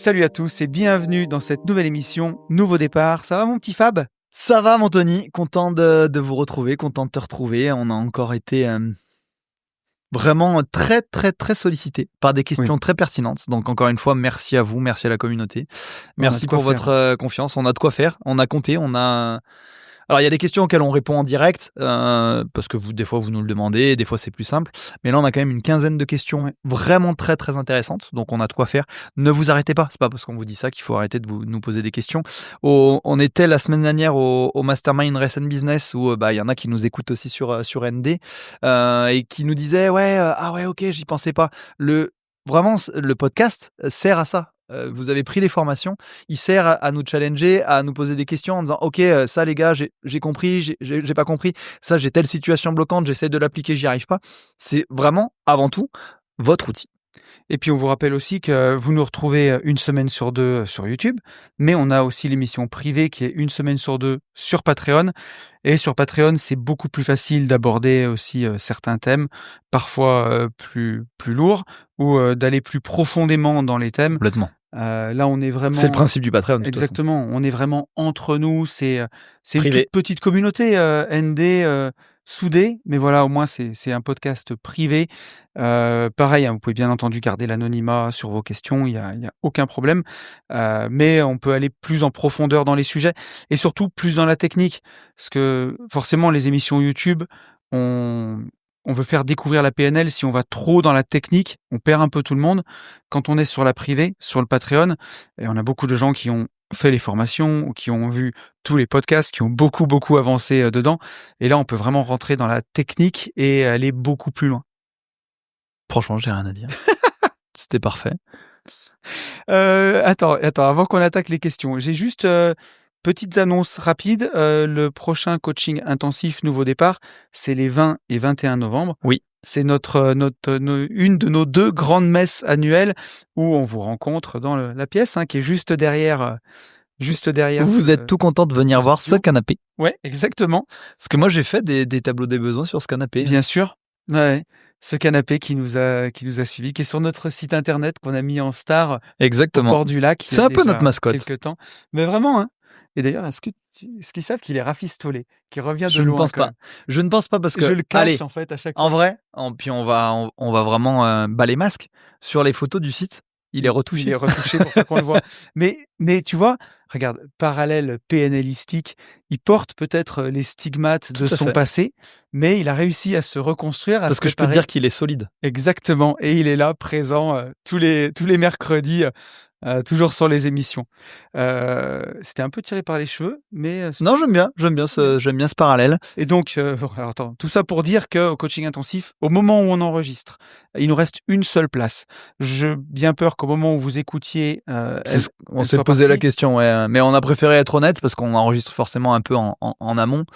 Salut à tous et bienvenue dans cette nouvelle émission Nouveau Départ. Ça va mon petit Fab ? Ça va mon Tony, content de vous retrouver, content de te retrouver. On a encore été vraiment très très très sollicité par des questions très pertinentes. Donc encore une fois, merci à vous, merci à la communauté. Merci pour votre confiance. On a de quoi faire, on a compté, on a... Alors, il y a des questions auxquelles on répond en direct, parce que des fois, vous nous le demandez, des fois, c'est plus simple. Mais là, on a quand même une quinzaine de questions vraiment très, très intéressantes. Donc, on a de quoi faire. Ne vous arrêtez pas. C'est pas parce qu'on vous dit ça qu'il faut arrêter de nous poser des questions. On était la semaine dernière au Mastermind Recent Business où il y en a qui nous écoutent aussi sur ND et qui nous disaient ok, j'y pensais pas. Vraiment, le podcast sert à ça. Vous avez pris les formations, il sert à nous challenger, à nous poser des questions en disant ok, ça les gars, j'ai compris, j'ai pas compris, ça j'ai telle situation bloquante, j'essaie de l'appliquer, j'y arrive pas. C'est vraiment avant tout votre outil. Et puis on vous rappelle aussi que vous nous retrouvez une semaine sur deux sur YouTube, mais on a aussi l'émission privée qui est une semaine sur deux sur Patreon. Et sur Patreon, c'est beaucoup plus facile d'aborder aussi certains thèmes, parfois plus lourds, ou d'aller plus profondément dans les thèmes. Complètement. Là, on est vraiment... C'est le principe du Patreon. Exactement. On est vraiment entre nous. C'est une toute petite communauté ND soudée, mais voilà, au moins c'est un podcast privé. Pareil, vous pouvez bien entendu garder l'anonymat sur vos questions. Il y a aucun problème. Mais on peut aller plus en profondeur dans les sujets et surtout plus dans la technique, parce que forcément les émissions YouTube, on veut faire découvrir la PNL. Si on va trop dans la technique, on perd un peu tout le monde. Quand on est sur la privée, sur le Patreon, et on a beaucoup de gens qui ont fait les formations ou qui ont vu tous les podcasts, qui ont beaucoup avancé dedans. Et là, on peut vraiment rentrer dans la technique et aller beaucoup plus loin. Franchement, j'ai rien à dire. C'était parfait. Attends, avant qu'on attaque les questions, j'ai juste... Petite annonce rapide, le prochain coaching intensif Nouveau Départ, c'est les 20 et 21 novembre. Oui. C'est une de nos deux grandes messes annuelles où on vous rencontre dans la pièce qui est juste derrière. Vous êtes tout content de venir voir ce canapé. Ouais, exactement. Parce que moi, j'ai fait des tableaux des besoins sur ce canapé. Bien sûr. Ouais. Ce canapé qui nous a suivis, qui est sur notre site internet qu'on a mis en star. Exactement. Au bord du lac. C'est un peu notre mascotte. Quelques temps. Mais vraiment, Et d'ailleurs, est-ce qu'ils savent qu'il est rafistolé, qu'il revient de loin? Je ne pense pas. Je ne pense pas parce que... Je le cache en fait à chaque fois. En vrai, puis on va vraiment les masques sur les photos du site. Il est retouché. Il est retouché pour pas qu'on le voit. Mais tu vois, regarde, parallèle PNListique, il porte peut-être les stigmates de son passé, mais il a réussi à se reconstruire. Parce que je peux te dire qu'il est solide. Exactement. Et il est là, présent tous les mercredis. Toujours sur les émissions. C'était un peu tiré par les cheveux, mais... Non, j'aime bien ce parallèle. Et donc, alors attends, tout ça pour dire qu'au coaching intensif, au moment où on enregistre, il nous reste une seule place. J'ai bien peur qu'au moment où vous écoutiez... on s'est posé la question, mais on a préféré être honnête parce qu'on enregistre forcément un peu en amont,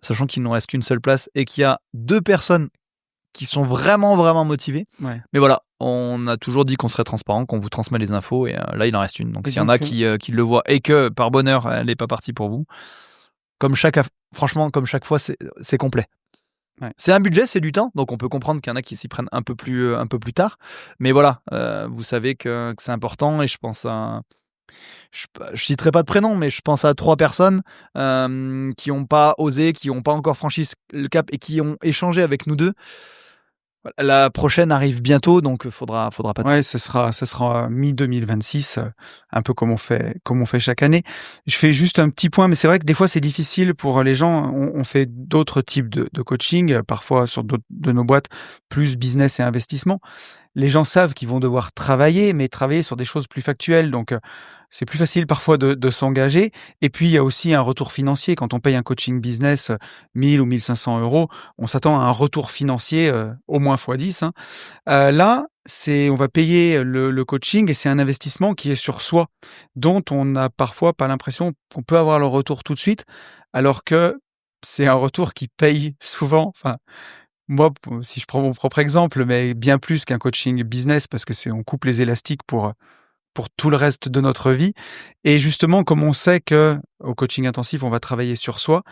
sachant qu'il nous reste qu'une seule place et qu'il y a 2 personnes qui sont vraiment motivés. Ouais. Mais voilà, on a toujours dit qu'on serait transparent, qu'on vous transmet les infos, et là il en reste une. Donc s'il y en a qui le voient et que par bonheur elle n'est pas partie pour vous, franchement comme chaque fois c'est complet. Ouais. C'est un budget, c'est du temps, donc on peut comprendre qu'il y en a qui s'y prennent un peu plus tard. Mais voilà, vous savez que c'est important, et je pense à... Je citerai pas de prénom, mais je pense à 3 personnes qui n'ont pas osé, qui n'ont pas encore franchi le cap et qui ont échangé avec nous 2. La prochaine arrive bientôt, donc faudra pas. Ouais, ça sera mi-2026, un peu comme on fait chaque année. Je fais juste un petit point, mais c'est vrai que des fois c'est difficile pour les gens. On fait d'autres types de coaching, parfois sur d'autres de nos boîtes, plus business et investissement. Les gens savent qu'ils vont devoir travailler, mais travailler sur des choses plus factuelles. Donc, c'est plus facile parfois de s'engager. Et puis, il y a aussi un retour financier. Quand on paye un coaching business 1000 ou 1500 €, on s'attend à un retour financier au moins x10. Là, on va payer le coaching et c'est un investissement qui est sur soi, dont on n'a parfois pas l'impression qu'on peut avoir le retour tout de suite, alors que c'est un retour qui paye souvent. Enfin, moi, si je prends mon propre exemple, mais bien plus qu'un coaching business, parce que on coupe les élastiques pour tout le reste de notre vie. Et justement, comme on sait que au coaching intensif, on va travailler sur soi,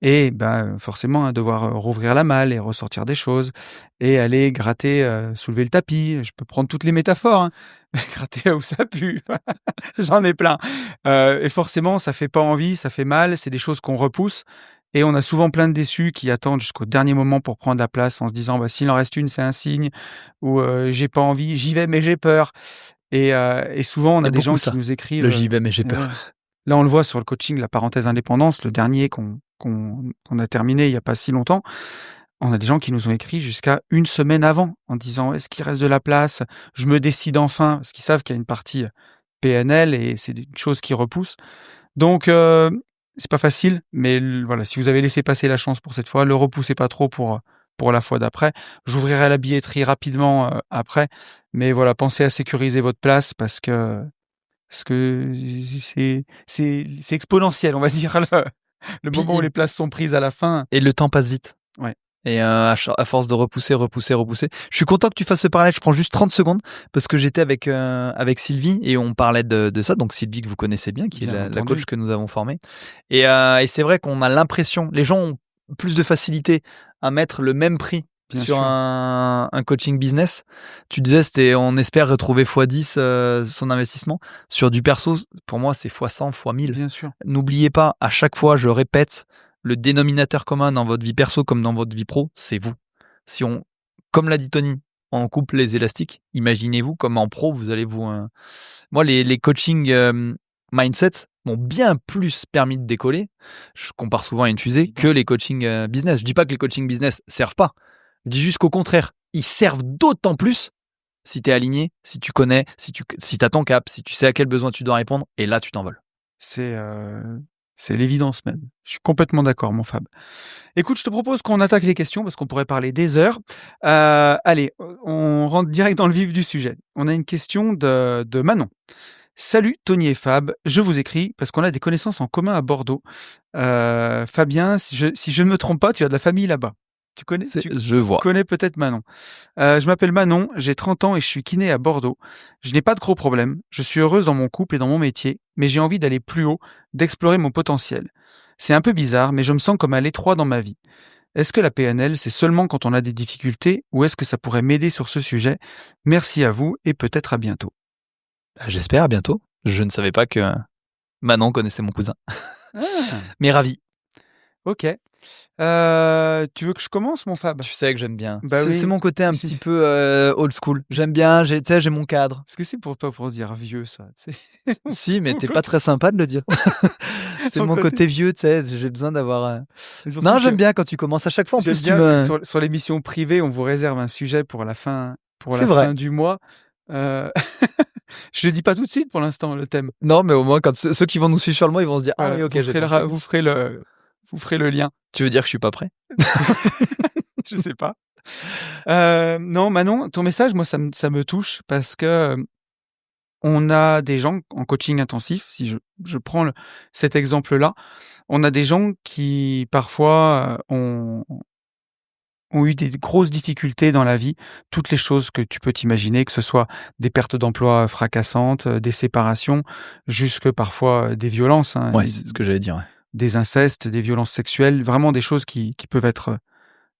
et forcément, hein, devoir rouvrir la malle et ressortir des choses et aller gratter, soulever le tapis. Je peux prendre toutes les métaphores, hein. Gratter là où ça pue, j'en ai plein. Et forcément, ça fait pas envie, ça fait mal, c'est des choses qu'on repousse et on a souvent plein de déçus qui attendent jusqu'au dernier moment pour prendre la place en se disant: «Bah, s'il en reste une, c'est un signe» ou «J'ai pas envie, j'y vais mais j'ai peur». Et souvent, on Il y a a des beaucoup gens qui ça, nous écrivent, le «j'y vais mais j'ai ouais. peur». Là, on le voit sur le coaching, la parenthèse indépendance, le dernier qu'on a terminé il y a pas si longtemps. On a des gens qui nous ont écrit jusqu'à une semaine avant en disant: «Est-ce qu'il reste de la place? Je me décide enfin», parce qu'ils savent qu'il y a une partie, PNL et c'est une chose qui repousse. Donc c'est pas facile, mais voilà, si vous avez laissé passer la chance pour cette fois, le repoussez pas trop pour la fois d'après. J'ouvrirai la billetterie rapidement, après, mais voilà, pensez à sécuriser votre place parce que c'est exponentiel, on va dire, le Puis moment où les places sont prises à la fin. et le temps passe vite. Ouais. Et à force de repousser. Je suis content que tu fasses ce parallèle. Je prends juste 30 secondes parce que j'étais avec Sylvie et on parlait de ça. Donc Sylvie que vous connaissez bien, qui est Bien la entendu. coach que nous avons formée. Et c'est vrai qu'on a l'impression, les gens ont plus de facilité à mettre le même prix Bien sur sûr. un coaching business. Tu disais, on espère retrouver x10 son investissement. Sur du perso, pour moi, c'est x100, x1000. Bien sûr. N'oubliez pas, à chaque fois, je répète, le dénominateur commun dans votre vie perso comme dans votre vie pro, c'est vous. Si on, comme l'a dit Tony, on coupe les élastiques, imaginez-vous comme en pro, vous allez vous... Moi, les coaching mindset m'ont bien plus permis de décoller, je compare souvent à une fusée, que les coaching business. Je dis pas que les coaching business servent pas, je dis juste qu'au contraire, ils servent d'autant plus si tu es aligné, si tu connais, si tu as ton cap, si tu sais à quel besoin tu dois répondre, et là, tu t'envoles. C'est l'évidence même. Je suis complètement d'accord, mon Fab. Écoute, je te propose qu'on attaque les questions parce qu'on pourrait parler des heures. Allez, on rentre direct dans le vif du sujet. On a une question de Manon. Salut Tony et Fab, je vous écris parce qu'on a des connaissances en commun à Bordeaux. Fabien, si je ne me trompe pas, tu as de la famille là-bas. Tu Je vois. connais peut-être Manon. Je m'appelle Manon, j'ai 30 ans et je suis kiné à Bordeaux. Je n'ai pas de gros problèmes, je suis heureuse dans mon couple et dans mon métier, mais j'ai envie d'aller plus haut, d'explorer mon potentiel. C'est un peu bizarre, mais je me sens comme à l'étroit dans ma vie. Est-ce que la PNL, c'est seulement quand on a des difficultés ou est-ce que ça pourrait m'aider sur ce sujet? Merci à vous et peut-être à bientôt. J'espère à bientôt. Je ne savais pas que Manon connaissait mon cousin. Ah, Mais ravi. ok. Tu veux que je commence, mon Fab? Tu sais que j'aime bien. Bah C'est oui. mon côté un petit peu old school. J'aime bien, tu sais, j'ai mon cadre. Est-ce que c'est pas pour dire vieux, ça? Si, mais t'es pas très sympa de le dire. C'est mon côté vieux, tu sais, j'ai besoin d'avoir... Non, j'aime bien quand tu commences à chaque fois. En J'aime plus, bien parce que sur l'émission privée, on vous réserve un sujet pour la fin, C'est vrai. fin du mois. Je le dis pas tout de suite pour l'instant, le thème. Non, mais au moins, quand ceux qui vont nous suivre sur le mois, ils vont se dire Voilà, ah oui, ok, vous ferez le lien. Tu veux dire que je suis pas prêt? Je sais pas. Non, Manon, ton message, moi, ça me touche parce que on a des gens en coaching intensif, si je prends cet exemple-là, on a des gens qui parfois ont eu des grosses difficultés dans la vie, toutes les choses que tu peux t'imaginer, que ce soit des pertes d'emploi fracassantes, des séparations, jusque parfois des violences, hein, Ouais, c'est ce que j'allais dire. Ouais. des incestes, des violences sexuelles, vraiment des choses qui peuvent être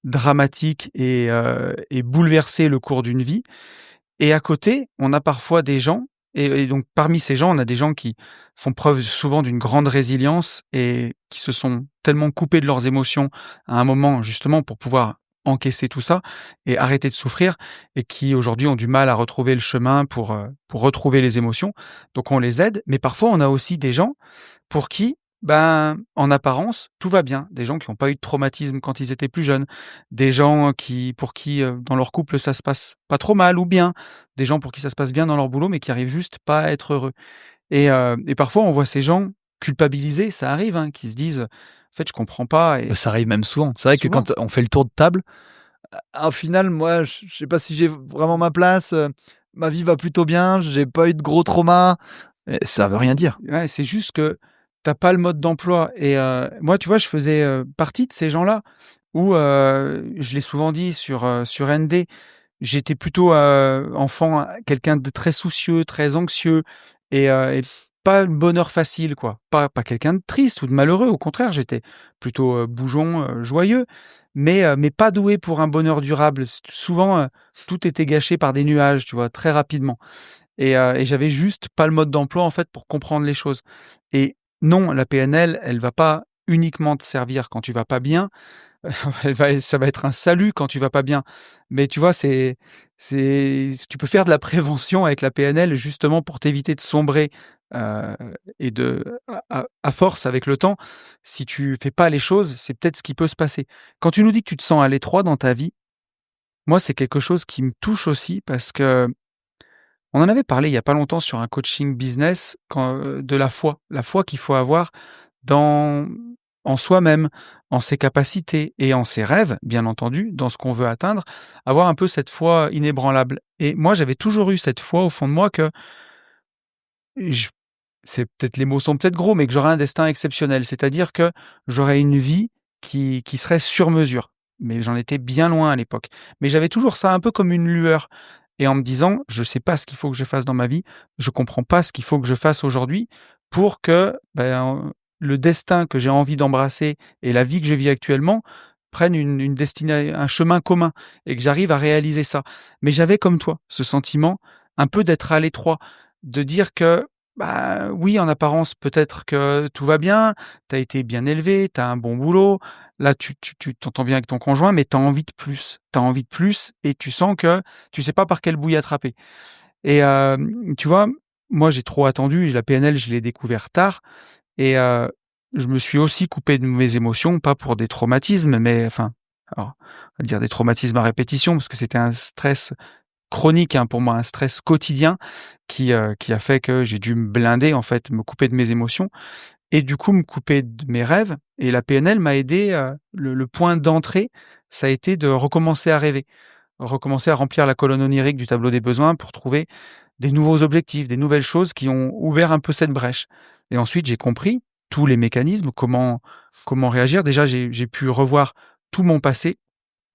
dramatiques et bouleverser le cours d'une vie. Et à côté, on a parfois des gens, et donc parmi ces gens, on a des gens qui font preuve souvent d'une grande résilience et qui se sont tellement coupés de leurs émotions à un moment, justement, pour pouvoir encaisser tout ça et arrêter de souffrir, et qui aujourd'hui ont du mal à retrouver le chemin pour retrouver les émotions. Donc on les aide, mais parfois on a aussi des gens pour qui, en apparence, tout va bien. Des gens qui n'ont pas eu de traumatisme quand ils étaient plus jeunes. Des gens pour qui, dans leur couple, ça se passe pas trop mal ou bien. Des gens pour qui ça se passe bien dans leur boulot, mais qui arrivent juste pas à être heureux. Et parfois, on voit ces gens culpabilisés, ça arrive, hein, qui se disent, en fait, je comprends pas. Et Ça arrive même souvent. C'est vrai que souvent, quand on fait le tour de table, au final, moi, je sais pas si j'ai vraiment ma place. Ma vie va plutôt bien. J'ai pas eu de gros traumas. Ça veut rien dire. ouais, c'est juste que t'as pas le mode d'emploi. Et moi, tu vois, je faisais partie de ces gens-là où, je l'ai souvent dit sur ND, j'étais plutôt enfant, quelqu'un de très soucieux, très anxieux et pas le bonheur facile, quoi. Pas quelqu'un de triste ou de malheureux. Au contraire, j'étais plutôt bougeon, joyeux, mais pas doué pour un bonheur durable. Souvent, tout était gâché par des nuages, tu vois, très rapidement. Et j'avais juste pas le mode d'emploi, en fait, pour comprendre les choses. Et non, la PNL, elle va pas uniquement te servir quand tu vas pas bien. Ça va être un salut quand tu vas pas bien. Mais tu vois, tu peux faire de la prévention avec la PNL justement pour t'éviter de sombrer, heu et à force avec le temps, si tu fais pas les choses, c'est peut-être ce qui peut se passer. Quand tu nous dis que tu te sens à l'étroit dans ta vie, moi, c'est quelque chose qui me touche aussi parce qu'on en avait parlé il y a pas longtemps sur un coaching business de la foi qu'il faut avoir dans en soi-même, en ses capacités et en ses rêves, bien entendu, dans ce qu'on veut atteindre, avoir un peu cette foi inébranlable. Et moi, j'avais toujours eu cette foi au fond de moi que j les mots sont peut-être gros, mais que j'aurais un destin exceptionnel. C'est-à-dire que j'aurais une vie qui serait sur mesure. Mais j'en étais bien loin à l'époque. Mais j'avais toujours ça un peu comme une lueur et en me disant: «Je sais pas ce qu'il faut que je fasse dans ma vie, je comprends pas ce qu'il faut que je fasse aujourd'hui pour que, le destin que j'ai envie d'embrasser et la vie que je vis actuellement prennent une destinée, un chemin commun et que j'arrive à réaliser ça». Mais j'avais comme toi ce sentiment un peu d'être à l'étroit, de dire que bah, oui, en apparence, peut-être que tout va bien, tu as été bien élevé, tu as un bon boulot, là, tu t'entends bien avec ton conjoint, mais tu as envie de plus. Tu as envie de plus et tu sens que tu sais pas par quelle bouille attraper. Et tu vois, moi, j'ai trop attendu, la PNL, je l'ai découvert tard et je me suis aussi coupé de mes émotions, pas pour des traumatismes, mais enfin, alors, on va dire des traumatismes à répétition parce que c'était un stress chronique, hein, pour moi, un stress quotidien qui a fait que j'ai dû me blinder, en fait, me couper de mes émotions et du coup me couper de mes rêves et la PNL m'a aidé, le point d'entrée, ça a été de recommencer à rêver, recommencer à remplir la colonne onirique du tableau des besoins pour trouver des nouveaux objectifs, des nouvelles choses qui ont ouvert un peu cette brèche et ensuite j'ai compris tous les mécanismes, comment réagir. Déjà, j'ai pu revoir tout mon passé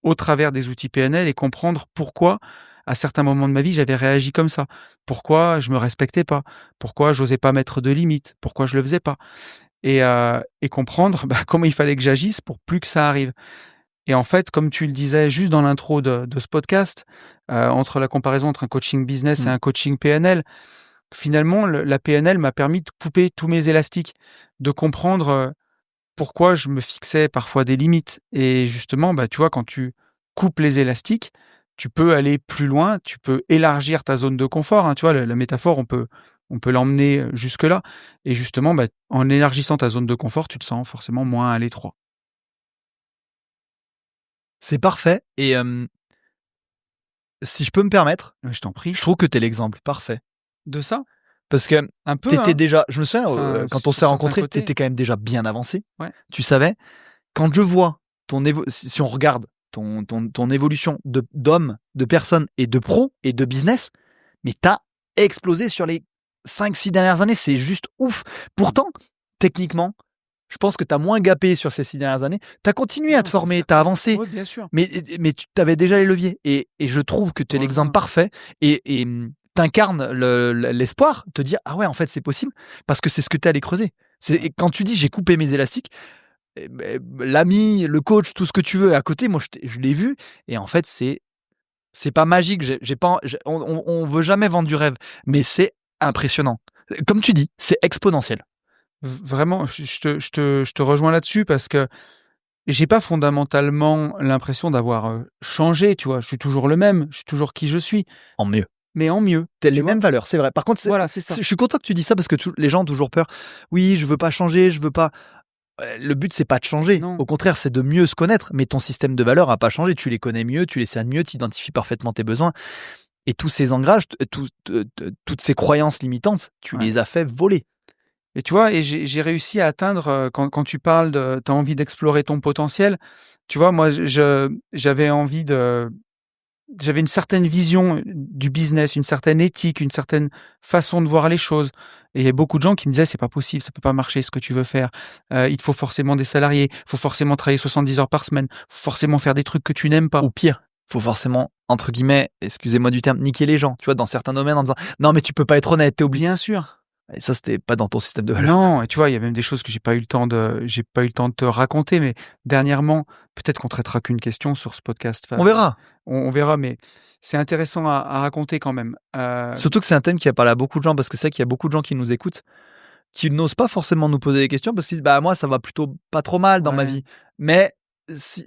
au travers des outils PNL et comprendre pourquoi, à certains moments de ma vie, j'avais réagi comme ça. Pourquoi je me respectais pas, pourquoi j'osais pas mettre de limites, pourquoi je le faisais pas et comprendre, comment il fallait que j'agisse pour plus que ça arrive. Et en fait, comme tu le disais juste dans l'intro de ce podcast, entre la comparaison entre un coaching business et Mmh. un coaching PNL, finalement, la PNL m'a permis de couper tous mes élastiques, de comprendre, pourquoi je me fixais parfois des limites et justement, tu vois, quand tu coupes les élastiques, tu peux aller plus loin, tu peux élargir ta zone de confort, hein, tu vois? La métaphore, on peut l'emmener, jusque-là et justement, en élargissant ta zone de confort, tu te sens forcément moins à l'étroit. C'est parfait et si je peux me permettre, Ouais, je t'en prie. je trouve que tu es l'exemple parfait. De ça? Parce que Un peu, tu étais hein? déjà je me souviens, Enfin, quand on sur s'est certains rencontrés, tu côtés. étais quand même déjà bien avancé. Ouais. Tu savais. Quand je vois si on regarde ton évolution d'homme, de personne et de pro et de business, mais tu as explosé sur les 5-6 dernières années, c'est juste ouf. Pourtant, techniquement, je pense que tu as moins gapé sur ces 6 dernières années. Tu as continué à Non, te c'est former, tu certain. as avancé, Ouais, bien sûr. mais tu avais déjà les leviers et je trouve que Je tu te es l'exemple rejoins. parfait et tu incarnes l'espoir, te dire: «Ah ouais, en fait, c'est possible», parce que c'est ce que tu es allé creuser. Et quand tu dis: «J'ai coupé mes élastiques», l'ami, le coach, tout ce que tu veux à côté, moi je l'ai vu et en fait c'est pas magique, j'ai pas on veut jamais vendre du rêve, mais c'est impressionnant. Comme tu dis, c'est exponentiel. Vraiment, je te rejoins là-dessus parce que j'ai pas fondamentalement l'impression d'avoir, changé, tu vois? Je suis toujours le même, je suis toujours qui je suis, En mieux. mais en mieux, Tu tu les vois? mêmes valeurs, c'est vrai. Par contre, Voilà, c'est ça. je suis content que tu dis ça parce que les gens ont toujours peur. «Oui, je veux pas changer, je veux pas». Le but, c'est pas de changer. Non. Au contraire, c'est de mieux se connaître, mais ton système de valeurs a pas changé. Tu les connais mieux, tu les cernes mieux, tu identifies parfaitement tes besoins et tous ces ancrages, toutes ces croyances limitantes, tu Ouais. les as fait voler. Et tu vois? Et j'ai réussi à atteindre, quand tu parles de tu as envie d'explorer ton potentiel, tu vois? Moi, j'avais envie j'avais une certaine vision, du business, une certaine éthique, une certaine façon de voir les choses et il y a beaucoup de gens qui me disaient: «C'est pas possible, ça peut pas marcher ce que tu veux faire, il te faut forcément des salariés, il faut forcément travailler 70 heures par semaine, faut forcément faire des trucs que tu n'aimes pas». Ou pire, faut forcément, entre guillemets, excusez-moi du terme, niquer les gens, tu vois, dans certains domaines en disant: «Non, mais tu peux pas être honnête, tu es obligé». Bien sûr, Et ça, c'était pas dans ton système de valeurs. Non, et tu vois, il y a même des choses que j'ai pas eu le temps de te raconter, mais dernièrement, peut-être qu'on traitera qu'une question sur ce podcast. On verra. On verra, mais c'est intéressant à raconter quand même. Surtout que c'est un thème qui a parlé à beaucoup de gens, parce que c'est vrai qu'il y a beaucoup de gens qui nous écoutent, qui n'osent pas forcément nous poser des questions, parce qu'ils disent, bah, moi, ça va plutôt pas trop mal dans ma Ouais. vie. Mais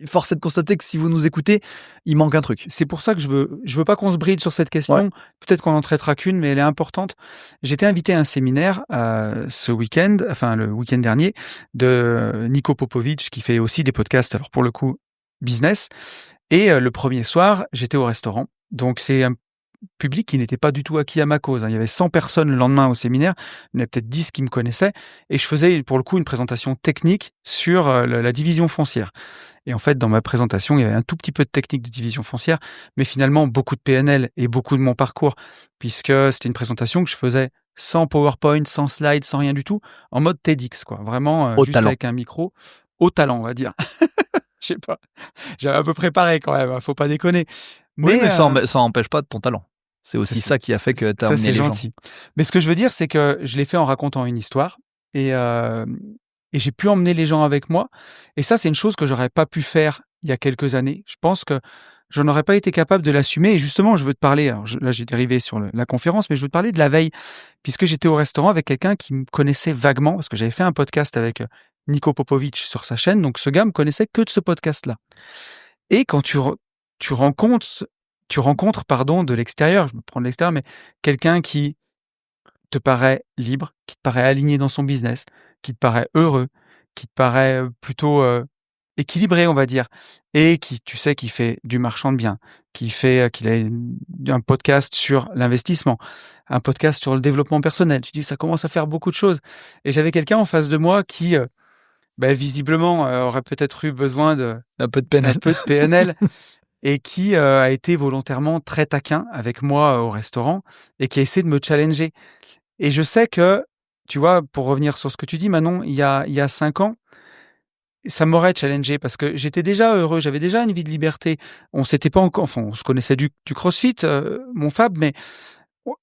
force est de constater que si vous nous écoutez, il manque un truc. C'est pour ça que je veux pas qu'on se bride sur cette question. Peut-être qu'on en traitera qu'une, mais elle est importante. J'étais invité à un séminaire ce week-end, enfin le week-end dernier, de Nico Popovic, qui fait aussi des podcasts, alors pour le coup, business. Et le premier soir, j'étais au restaurant. Donc c'est un public qui n'était pas du tout acquis à ma cause, hein. Il y avait 100 personnes le lendemain au séminaire, il y en avait peut-être 10 qui me connaissaient, et je faisais pour le coup une présentation technique sur la division foncière. Et en fait, dans ma présentation, il y avait un tout petit peu de technique de division foncière, mais finalement beaucoup de PNL et beaucoup de mon parcours, puisque c'était une présentation que je faisais sans PowerPoint, sans slide, sans rien du tout, en mode TEDx, quoi. Vraiment, Au juste talent. avec un micro, au talent, on va dire. Je sais pas. J'avais un peu préparé quand même, hein, faut pas déconner. Oui, mais ça euh, n'empêche pas de ton talent. C'est aussi ça qui a fait que tu as ça, amené c'est les gens. gentil. Mais ce que je veux dire, c'est que je l'ai fait en racontant une histoire et j'ai pu emmener les gens avec moi. Et ça, c'est une chose que j'aurais pas pu faire il y a quelques années. Je pense que je n'aurais pas été capable de l'assumer. Et justement, je veux te parler. Alors là, j'ai dérivé sur la conférence, mais je veux te parler de la veille, puisque j'étais au restaurant avec quelqu'un qui me connaissait vaguement, parce que j'avais fait un podcast avec Nico Popovic sur sa chaîne. Donc, ce gars me connaissait que de ce podcast-là. Et quand tu rencontres, pardon, de l'extérieur, je me prends de l'extérieur, mais quelqu'un qui te paraît libre, qui te paraît aligné dans son business, qui te paraît heureux, qui te paraît plutôt équilibré, on va dire, et qui, tu sais, qui fait du marchand de biens, qu'il a un podcast sur l'investissement, un podcast sur le développement personnel. Tu dis, ça commence à faire beaucoup de choses. Et j'avais quelqu'un en face de moi qui, visiblement, aurait peut-être eu besoin Un peu de d'un PNL. peu de PNL et qui a été volontairement très taquin avec moi au restaurant et qui a essayé de me challenger. Et je sais que, tu vois, pour revenir sur ce que tu dis, Manon, il y a 5 ans, ça m'aurait challengé parce que j'étais déjà heureux, j'avais déjà une vie de liberté. On s'était pas encore, enfin, on se connaissait du CrossFit, mon Fab, mais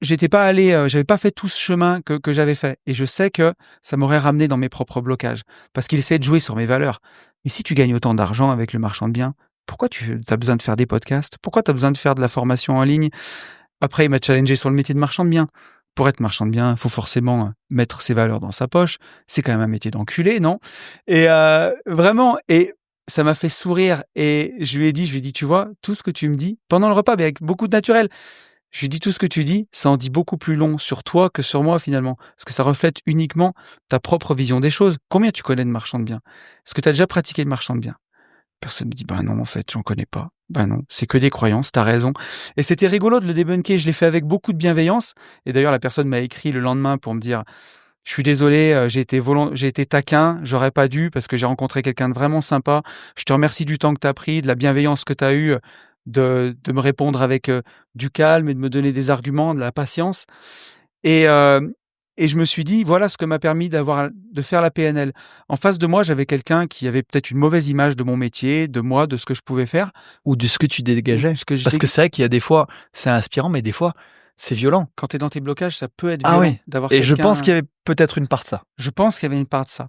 j'étais pas allé, j'avais pas fait tout ce chemin que j'avais fait. Et je sais que ça m'aurait ramené dans mes propres blocages parce qu'il essayait de jouer sur mes valeurs. Et si tu gagnes autant d'argent avec le marchand de biens, pourquoi tu as besoin de faire des podcasts? Pourquoi tu as besoin de faire de la formation en ligne? Après, il m'a challengé sur le métier de marchand de biens. Pour être marchand de biens, il faut forcément mettre ses valeurs dans sa poche. C'est quand même un métier d'enculé, non? Et vraiment, et ça m'a fait sourire. Et je lui ai dit, tu vois, tout ce que tu me dis, pendant le repas, mais avec beaucoup de naturel, je lui dis tout ce que tu dis, ça en dit beaucoup plus long sur toi que sur moi finalement. Parce que ça reflète uniquement ta propre vision des choses. Combien tu connais de marchand de biens? Est-ce que tu as déjà pratiqué le marchand de biens? Personne me dit, bah non, en fait, j'en connais pas. Bah non, c'est que des croyances, t'as raison. Et c'était rigolo de le débunker, je l'ai fait avec beaucoup de bienveillance. Et d'ailleurs, la personne m'a écrit le lendemain pour me dire, je suis désolé, j'ai été taquin, j'aurais pas dû parce que j'ai rencontré quelqu'un de vraiment sympa. Je te remercie du temps que t'as pris, de la bienveillance que t'as eue, de me répondre avec du calme et de me donner des arguments, de la patience. Et, euh, et je me suis dit, voilà ce que m'a permis de faire la PNL. En face de moi, j'avais quelqu'un qui avait peut-être une mauvaise image de mon métier, de moi, de ce que je pouvais faire. Ou de ce que tu Ou dégageais. ce que Parce que c'est vrai qu'il y a des fois, c'est inspirant, mais des fois, c'est violent. quand tu es dans tes blocages, ça peut être Ah violent oui. d'avoir Et je pense quelqu'un. qu'il y avait peut-être une part de ça. Je pense qu'il y avait une part de ça.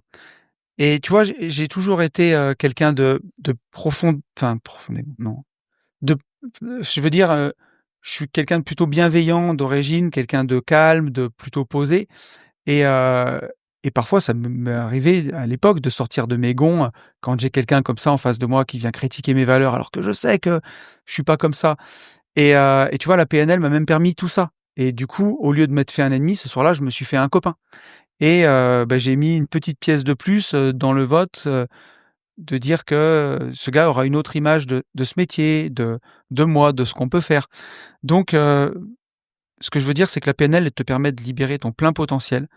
Et tu vois, j'ai toujours été quelqu'un de profond, enfin profondément, non. De, je veux dire, je suis quelqu'un de plutôt bienveillant d'origine, quelqu'un de calme, de plutôt posé. Et, euh, et parfois, ça m'est arrivé à l'époque de sortir de mes gonds quand j'ai quelqu'un comme ça en face de moi qui vient critiquer mes valeurs, alors que je sais que je suis pas comme ça. Et tu vois, la PNL m'a même permis tout ça. Et du coup, au lieu de m'être fait un ennemi, ce soir-là, je me suis fait un copain. Et j'ai mis une petite pièce de plus dans le vote de dire que ce gars aura une autre image de ce métier, de moi, de ce qu'on peut faire. Donc, ce que je veux dire, c'est que la PNL elle te permet de libérer ton plein potentiel,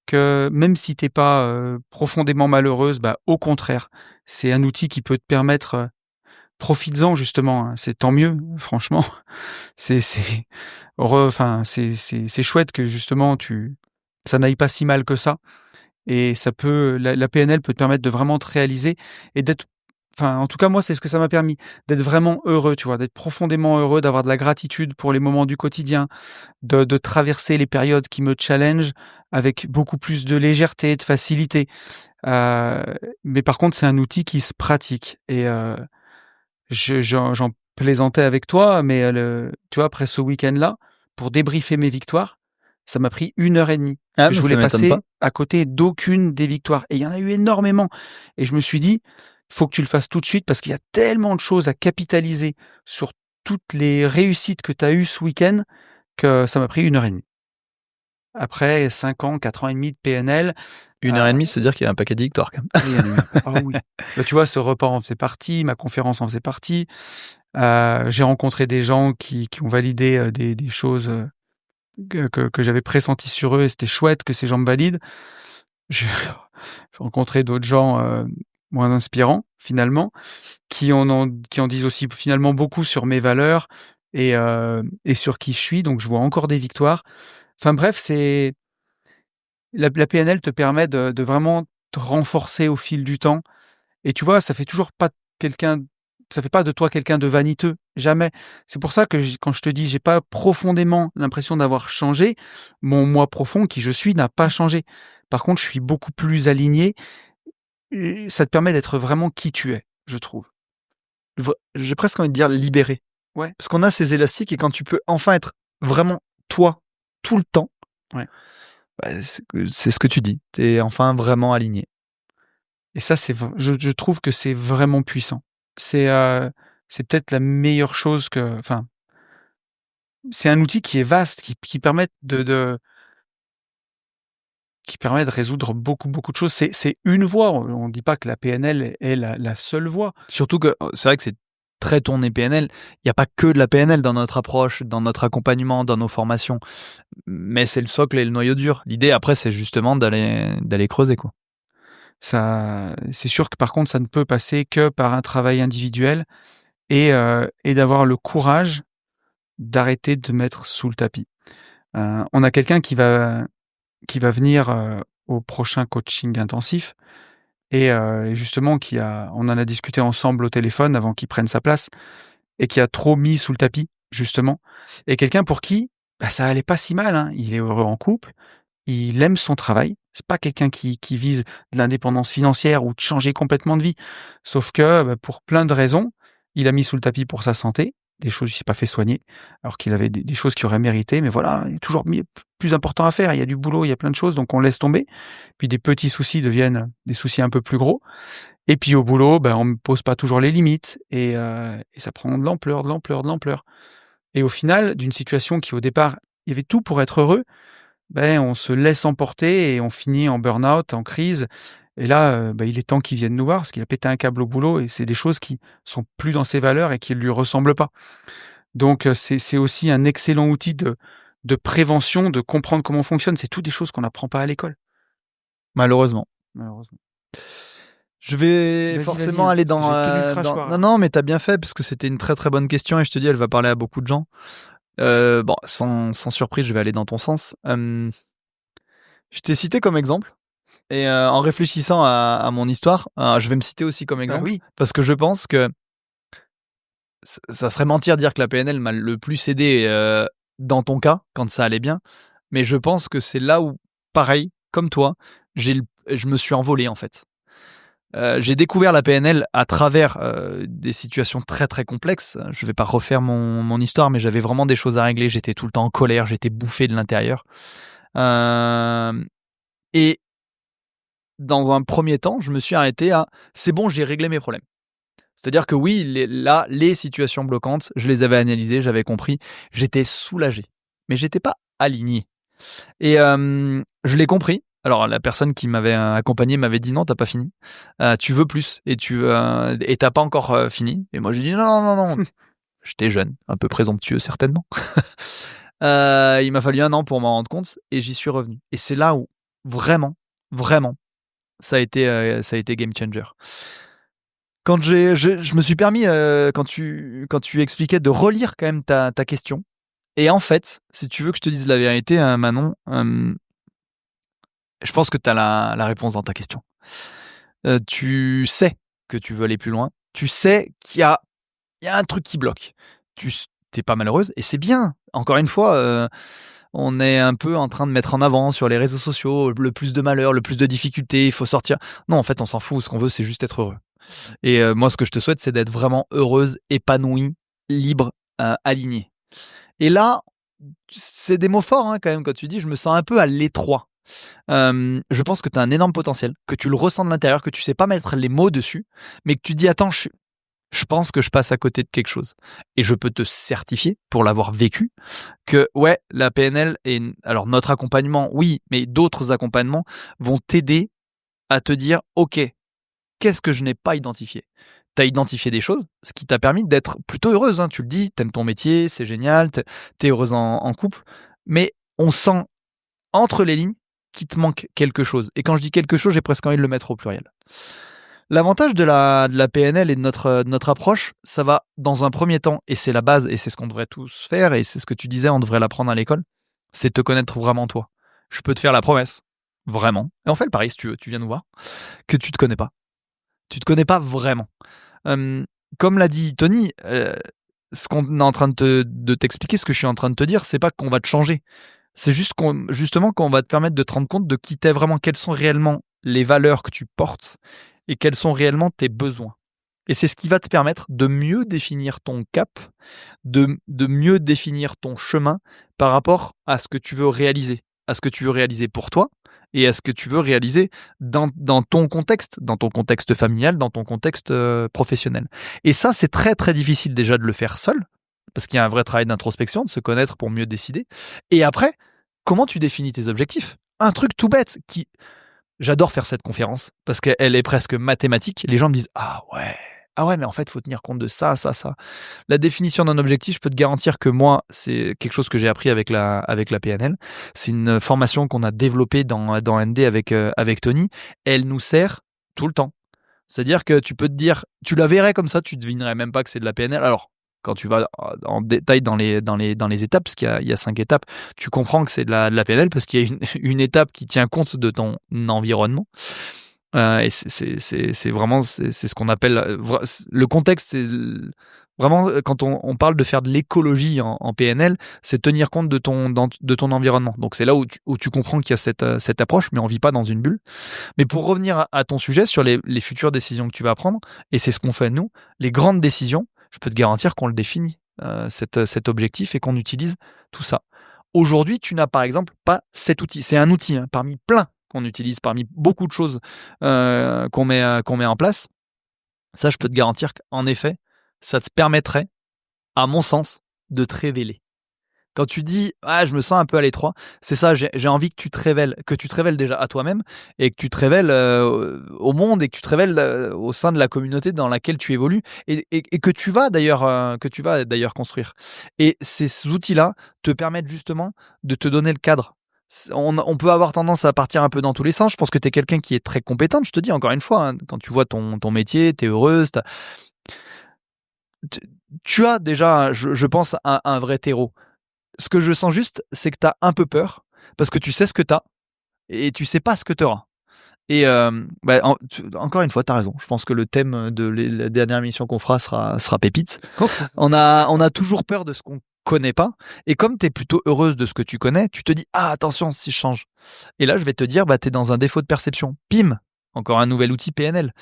que même si t'es pas profondément malheureuse, bah, au contraire, c'est un outil qui peut te permettre, profites-en justement, hein, c'est tant mieux, franchement. C'est enfin, c'est chouette que justement ça n'aille pas si mal que ça. Et ça peut, la PNL peut te permettre de vraiment te réaliser et d'être enfin, en tout cas, moi, c'est ce que ça m'a permis, d'être vraiment heureux, tu vois, d'être profondément heureux, d'avoir de la gratitude pour les moments du quotidien, de traverser les périodes qui me challengent avec beaucoup plus de légèreté, de facilité. Mais par contre, c'est un outil qui se pratique. Et j'en plaisantais avec toi, mais tu vois, après ce week-end-là, pour débriefer mes victoires, ça m'a pris 1 heure et demie. Parce que je Mais ça voulais m'étonne passer pas. à côté d'aucune des victoires. Et il y en a eu énormément. Et je me suis dit, faut que tu le fasses tout de suite parce qu'il y a tellement de choses à capitaliser sur toutes les réussites que tu as eues ce week-end que ça m'a pris 1 heure et demie. Après 5 ans, 4 ans et demi de PNL, 1 heure et demie, c'est dire qu'il y a un paquet de victoires quand même. il y en a eu un peu. Ah oui. Bah, tu vois, ce repas en faisait partie, ma conférence en faisait partie. J'ai rencontré des gens qui ont validé des choses que j'avais pressenties sur eux et c'était chouette que ces gens me valident. J'ai j'ai rencontré d'autres gens moins inspirants finalement, qui en disent aussi finalement beaucoup sur mes valeurs et sur qui je suis. Donc je vois encore des victoires. Enfin bref, la PNL te permet de vraiment te renforcer au fil du temps. Et tu vois, ça fait pas de toi quelqu'un de vaniteux, jamais. C'est pour ça que quand je te dis, j'ai pas profondément l'impression d'avoir changé, mon moi profond, qui je suis, n'a pas changé. Par contre, je suis beaucoup plus aligné. Et ça te permet d'être vraiment qui tu es, je trouve. J'ai presque envie de dire libéré. Ouais. Parce qu'on a ces élastiques et quand tu peux enfin être vraiment toi tout le temps, Ouais. bah, c'est ce que tu dis. Tu es enfin vraiment aligné. Et ça, je trouve que c'est vraiment puissant. C'est peut-être la meilleure chose enfin, c'est un outil qui est vaste, qui permet qui permet de résoudre beaucoup, beaucoup de choses. C'est une voie. On ne dit pas que la PNL est la seule voie. Surtout que c'est vrai que c'est très tourné PNL. Il n'y a pas que de la PNL dans notre approche, dans notre accompagnement, dans nos formations. Mais c'est le socle et le noyau dur. L'idée après, c'est justement d'aller creuser, quoi. C'est sûr que par contre, ça ne peut passer que par un travail individuel et d'avoir le courage d'arrêter de mettre sous le tapis. On a quelqu'un qui va venir au prochain coaching intensif et justement on en a discuté ensemble au téléphone avant qu'il prenne sa place et qui a trop mis sous le tapis justement. Et quelqu'un pour qui bah, ça allait pas si mal, hein. Il est heureux en couple, il aime son travail. C'est pas quelqu'un qui vise de l'indépendance financière ou de changer complètement de vie. Sauf que bah, pour plein de raisons, il a mis sous le tapis pour sa santé, des choses il s'est pas fait soigner, alors qu'il avait des choses qu'il aurait mérité. Mais voilà, il y a toujours plus important à faire. Il y a du boulot, il y a plein de choses, donc on laisse tomber. Puis des petits soucis deviennent des soucis un peu plus gros. Et puis au boulot, ben, on me pose pas toujours les limites et ça prend de l'ampleur, de l'ampleur, de l'ampleur. Et au final, d'une situation qui au départ, il y avait tout pour être heureux, ben, on se laisse emporter et on finit en burn-out, en crise. Et là, ben, il est temps qu'il vienne nous voir parce qu'il a pété un câble au boulot et c'est des choses qui sont plus dans ses valeurs et qui ne lui ressemblent pas. Donc c'est aussi un excellent outil de prévention, de comprendre comment on fonctionne. C'est toutes des choses qu'on n'apprend pas à l'école, Malheureusement. malheureusement. Je vais Vas-y, forcément hein, aller parce que j'ai tenu le crachoir, là. Non, mais t'as bien fait parce que c'était une très très bonne question et je te dis, elle va parler à beaucoup de gens. Bon, sans surprise, je vais aller dans ton sens. Je t'ai cité comme exemple et en réfléchissant à mon histoire, je vais me citer aussi comme Bah exemple oui. parce que je pense que ça serait mentir de dire que la PNL m'a le plus aidé dans ton cas quand ça allait bien, mais je pense que c'est là où, pareil, comme toi, je me suis envolé en fait. J'ai découvert la PNL à travers des situations très très complexes. Je vais pas refaire mon histoire, mais j'avais vraiment des choses à régler. J'étais tout le temps en colère, j'étais bouffé de l'intérieur. Et dans un premier temps, je me suis arrêté à c'est bon, j'ai réglé mes problèmes. C'est-à-dire que oui, les situations bloquantes, je les avais analysées, j'avais compris, j'étais soulagé, mais j'étais pas aligné. Et je l'ai compris. Alors la personne qui m'avait accompagné m'avait dit non, t'as pas fini. Tu veux plus et t'as pas encore fini. Et moi j'ai dit non, non, non, non. J'étais jeune, un peu présomptueux certainement. Il m'a fallu 1 an pour m'en rendre compte et j'y suis revenu. Et c'est là où vraiment, vraiment, ça a été game changer. Quand je me suis permis, quand tu expliquais, de relire quand même ta question. Et en fait, si tu veux que je te dise la vérité, Manon, je pense que tu as la réponse dans ta question. Tu sais que tu veux aller plus loin. Tu sais qu'il y a un truc qui bloque. Tu n'es pas malheureuse et c'est bien. Encore une fois, on est un peu en train de mettre en avant sur les réseaux sociaux le plus de malheur, le plus de difficultés, il faut sortir. Non, en fait, on s'en fout. Ce qu'on veut, c'est juste être heureux. Et moi, ce que je te souhaite, c'est d'être vraiment heureuse, épanouie, libre, alignée. Et là, c'est des mots forts quand même quand tu dis « je me sens un peu à l'étroit ». Je pense que tu as un énorme potentiel, que tu le ressens de l'intérieur, que tu sais pas mettre les mots dessus, mais que tu dis « attends, je pense que je passe à côté de quelque chose ». Et je peux te certifier, pour l'avoir vécu, que ouais, la PNL, alors notre accompagnement, oui, mais d'autres accompagnements vont t'aider à te dire « ok, qu'est-ce que je n'ai pas identifié ?» Tu as identifié des choses, ce qui t'a permis d'être plutôt heureuse. Tu le dis, tu aimes ton métier, c'est génial, tu es heureuse en couple. Mais on sent entre les lignes qu'il te manque quelque chose. Et quand je dis quelque chose, j'ai presque envie de le mettre au pluriel. L'avantage de la PNL et de notre approche, ça va dans un premier temps, et c'est la base, et c'est ce qu'on devrait tous faire, et c'est ce que tu disais, on devrait l'apprendre à l'école, c'est te connaître vraiment toi. Je peux te faire la promesse, vraiment, et on fait le pari si tu veux, tu viens nous voir, que tu te connais pas. Tu te connais pas vraiment. Comme l'a dit Tony, ce qu'on est en train de t'expliquer, ce que je suis en train de te dire, c'est pas qu'on va te changer. C'est juste justement qu'on va te permettre de te rendre compte de qui t'es vraiment, quelles sont réellement les valeurs que tu portes et quels sont réellement tes besoins. Et c'est ce qui va te permettre de mieux définir ton cap, de mieux définir ton chemin par rapport à ce que tu veux réaliser, à ce que tu veux réaliser pour toi et à ce que tu veux réaliser dans ton contexte familial, dans ton contexte professionnel. Et ça, c'est très très difficile déjà de le faire seul, parce qu'il y a un vrai travail d'introspection, de se connaître pour mieux décider. Et après, comment tu définis tes objectifs ? Un truc tout bête qui... J'adore faire cette conférence, parce qu'elle est presque mathématique. Les gens me disent « Ah ouais, mais en fait, il faut tenir compte de ça, ça, ça. » La définition d'un objectif, je peux te garantir que moi, c'est quelque chose que j'ai appris avec la PNL. C'est une formation qu'on a développée dans ND avec Tony. Elle nous sert tout le temps. C'est-à-dire que tu peux te dire, tu la verrais comme ça, tu ne devinerais même pas que c'est de la PNL. Alors, quand tu vas en détail dans les étapes, parce qu'il y a 5 étapes, tu comprends que c'est de la PNL parce qu'il y a une étape qui tient compte de ton environnement. Et c'est vraiment c'est ce qu'on appelle le contexte. C'est vraiment quand on parle de faire de l'écologie en PNL, c'est tenir compte de ton environnement. Donc c'est là où tu comprends qu'il y a cette approche, mais on vit pas dans une bulle. Mais pour revenir à ton sujet sur les futures décisions que tu vas prendre, et c'est ce qu'on fait nous, les grandes décisions, je peux te garantir qu'on le définit, cet objectif, et qu'on utilise tout ça. Aujourd'hui, tu n'as par exemple pas cet outil. C'est un outil parmi plein qu'on utilise, parmi beaucoup de choses qu'on met en place. Ça, je peux te garantir qu'en effet, ça te permettrait, à mon sens, de te révéler. Quand tu dis « Ah, je me sens un peu à l'étroit », c'est ça, j'ai envie que tu te révèles déjà à toi-même, et que tu te révèles au monde, et que tu te révèles au sein de la communauté dans laquelle tu évolues, et que tu vas d'ailleurs construire. Et ces outils-là te permettent justement de te donner le cadre. On peut avoir tendance à partir un peu dans tous les sens. Je pense que tu es quelqu'un qui est très compétente, je te dis encore une fois, quand tu vois ton métier, tu es heureuse, tu as déjà, je pense, un vrai terreau. Ce que je sens juste, c'est que tu as un peu peur, parce que tu sais ce que tu as, et tu sais pas ce que tu auras. Et encore une fois, tu as raison. Je pense que le thème de la dernière émission qu'on fera sera pépite. On a toujours peur de ce qu'on connaît pas. Et comme tu es plutôt heureuse de ce que tu connais, tu te dis « Ah, attention, si je change ». Et là, je vais te dire, tu es dans un défaut de perception. Pim, encore un nouvel outil PNL.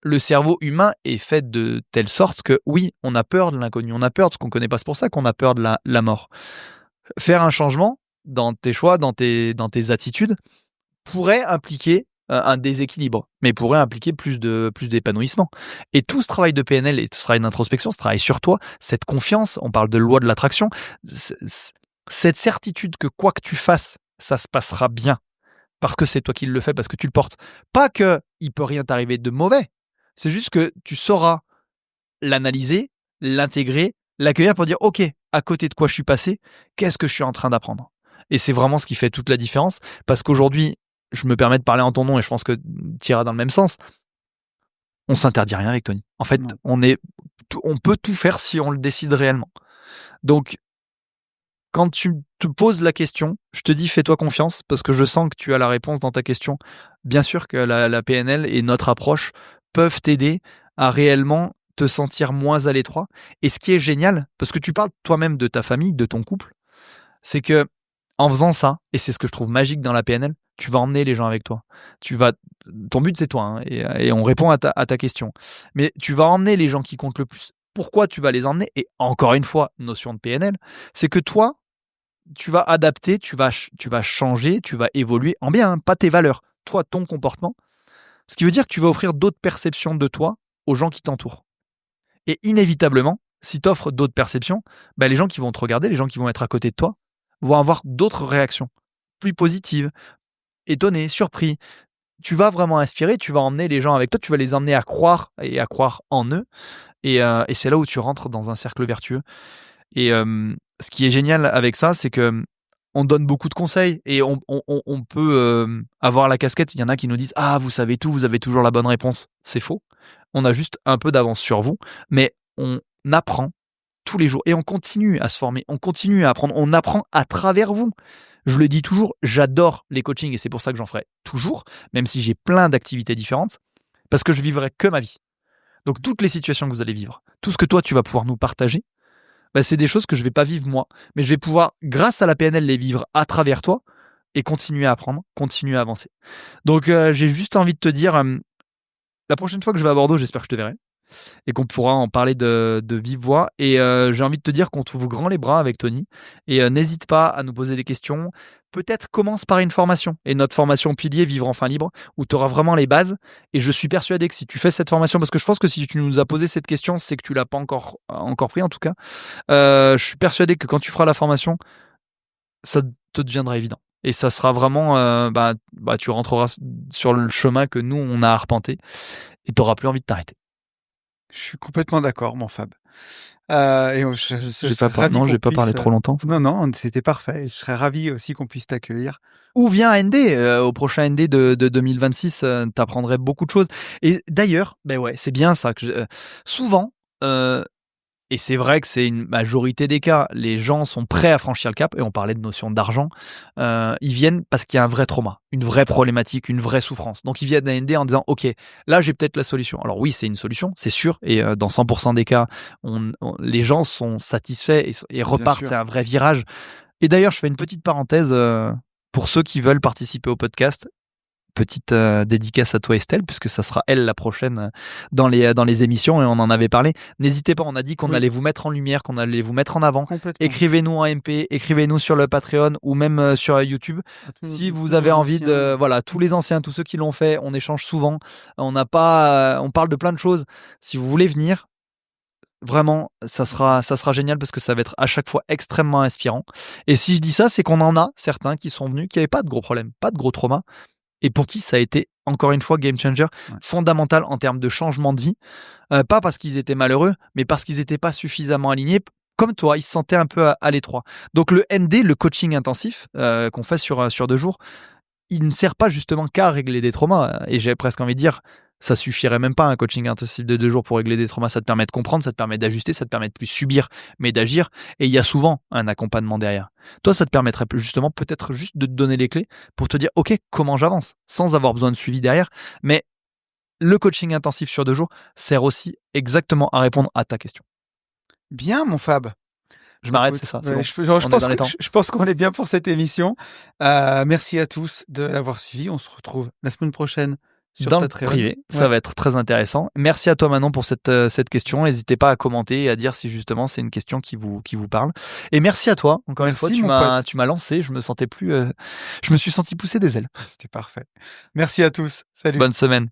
Le cerveau humain est fait de telle sorte que oui, on a peur de l'inconnu, on a peur de ce qu'on connaît pas. C'est pour ça qu'on a peur de la mort. Faire un changement dans tes choix, dans tes attitudes, pourrait impliquer un déséquilibre, mais pourrait impliquer plus d'épanouissement. Et tout ce travail de PNL et ce travail d'introspection, ce travail sur toi, cette confiance, on parle de loi de l'attraction, cette certitude que quoi que tu fasses, ça se passera bien, parce que c'est toi qui le fais, parce que tu le portes. Pas qu'il peut rien t'arriver de mauvais, c'est juste que tu sauras l'analyser, l'intégrer, l'accueillir pour dire « Ok, à côté de quoi je suis passé, qu'est-ce que je suis en train d'apprendre ?» Et c'est vraiment ce qui fait toute la différence, parce qu'aujourd'hui, je me permets de parler en ton nom, et je pense que tu iras dans le même sens, on s'interdit rien avec Tony. En fait, on peut tout faire si on le décide réellement. Donc, quand tu te poses la question, je te dis fais-toi confiance, parce que je sens que tu as la réponse dans ta question. Bien sûr que la PNL et notre approche peuvent t'aider à réellement te sentir moins à l'étroit. Et ce qui est génial, parce que tu parles toi-même de ta famille, de ton couple, c'est que en faisant ça, et c'est ce que je trouve magique dans la PNL, tu vas emmener les gens avec toi. Ton but c'est toi, hein, et on répond à ta question. Mais tu vas emmener les gens qui comptent le plus. Pourquoi tu vas les emmener? Et encore une fois, notion de PNL, c'est que toi, tu vas adapter, tu vas changer, tu vas évoluer en bien, hein, pas tes valeurs, toi, ton comportement. Ce qui veut dire que tu vas offrir d'autres perceptions de toi aux gens qui t'entourent. Et inévitablement, si tu offres d'autres perceptions, bah, les gens qui vont te regarder, les gens qui vont être à côté de toi, vont avoir d'autres réactions, plus positives, étonnés, surpris. Tu vas vraiment inspirer, tu vas emmener les gens avec toi, tu vas les emmener à croire et à croire en eux. Et c'est là où tu rentres dans un cercle vertueux. Et ce qui est génial avec ça, c'est que on donne beaucoup de conseils et on peut avoir la casquette. Il y en a qui nous disent: ah, vous savez tout, vous avez toujours la bonne réponse. C'est faux. On a juste un peu d'avance sur vous, mais on apprend tous les jours et on continue à se former, on continue à apprendre, on apprend à travers vous. Je le dis toujours, j'adore les coachings et c'est pour ça que j'en ferai toujours, même si j'ai plein d'activités différentes, parce que je vivrai que ma vie. Donc toutes les situations que vous allez vivre, tout ce que toi tu vas pouvoir nous partager, bah, c'est des choses que je vais pas vivre moi, mais je vais pouvoir, grâce à la PNL, les vivre à travers toi et continuer à apprendre, continuer à avancer. Donc j'ai juste envie de te dire, la prochaine fois que je vais à Bordeaux, j'espère que je te verrai et qu'on pourra en parler de vive voix. Et j'ai envie de te dire qu'on t'ouvre grand les bras avec Tony. Et n'hésite pas à nous poser des questions. Peut-être commence par une formation. Et notre formation pilier Vivre enfin libre, où tu auras vraiment les bases. Et je suis persuadé que si tu fais cette formation, parce que je pense que si tu nous as posé cette question, c'est que tu l'as pas encore pris en tout cas. Je suis persuadé que quand tu feras la formation, ça te deviendra évident. Et ça sera vraiment, tu rentreras sur le chemin que nous, on a arpenté. Et tu n'auras plus envie de t'arrêter. Je suis complètement d'accord, mon Fab. Et J'ai pas parlé trop longtemps. Non, c'était parfait. Je serais ravi aussi qu'on puisse t'accueillir. Ou viens à ND, au prochain ND de 2026, t'apprendrais beaucoup de choses. Et d'ailleurs, c'est bien ça que souvent, et c'est vrai que c'est une majorité des cas, les gens sont prêts à franchir le cap, et on parlait de notion d'argent, ils viennent parce qu'il y a un vrai trauma, une vraie problématique, une vraie souffrance. Donc ils viennent à ND en disant, ok, là j'ai peut-être la solution. Alors oui, c'est une solution, c'est sûr, et dans 100% des cas, les gens sont satisfaits et repartent, c'est un vrai virage. Et d'ailleurs, je fais une petite parenthèse pour ceux qui veulent participer au podcast. Petite dédicace à toi Estelle, puisque ça sera elle la prochaine dans les émissions, et on en avait parlé. N'hésitez pas, on a dit qu'on allait vous mettre en lumière, qu'on allait vous mettre en avant. Écrivez-nous en MP, écrivez-nous sur le Patreon ou même sur YouTube. Si vous avez envie de... Voilà, tous les anciens, tous ceux qui l'ont fait, on échange souvent. On parle de plein de choses. Si vous voulez venir, vraiment, ça sera génial parce que ça va être à chaque fois extrêmement inspirant. Et si je dis ça, c'est qu'on en a certains qui sont venus, qui n'avaient pas de gros problèmes, pas de gros traumas, et pour qui ça a été, encore une fois, game changer, fondamental en termes de changement de vie. Pas parce qu'ils étaient malheureux, mais parce qu'ils n'étaient pas suffisamment alignés. Comme toi, ils se sentaient un peu à l'étroit. Donc le ND, le coaching intensif qu'on fait sur 2 jours, il ne sert pas justement qu'à régler des traumas. Et j'ai presque envie de dire, ça suffirait même pas un coaching intensif de 2 jours pour régler des traumas. Ça te permet de comprendre, ça te permet d'ajuster, ça te permet de plus subir, mais d'agir. Et il y a souvent un accompagnement derrière. Toi, ça te permettrait justement peut-être juste de te donner les clés pour te dire, ok, comment j'avance, sans avoir besoin de suivi derrière. Mais le coaching intensif sur 2 jours sert aussi exactement à répondre à ta question. Bien, mon Fab. Je m'arrête, c'est ça. C'est bon. Je pense qu'on est bien pour cette émission. Merci à tous de l'avoir suivi. On se retrouve la semaine prochaine sur dans Patreon. Le privé. Ça va être très intéressant. Merci à toi Manon pour cette question. N'hésitez pas à commenter et à dire si justement c'est une question qui vous parle. Et merci à toi. Encore une fois, tu m'as lancé. Je me sentais plus. Je me suis senti pousser des ailes. C'était parfait. Merci à tous. Salut. Bonne semaine.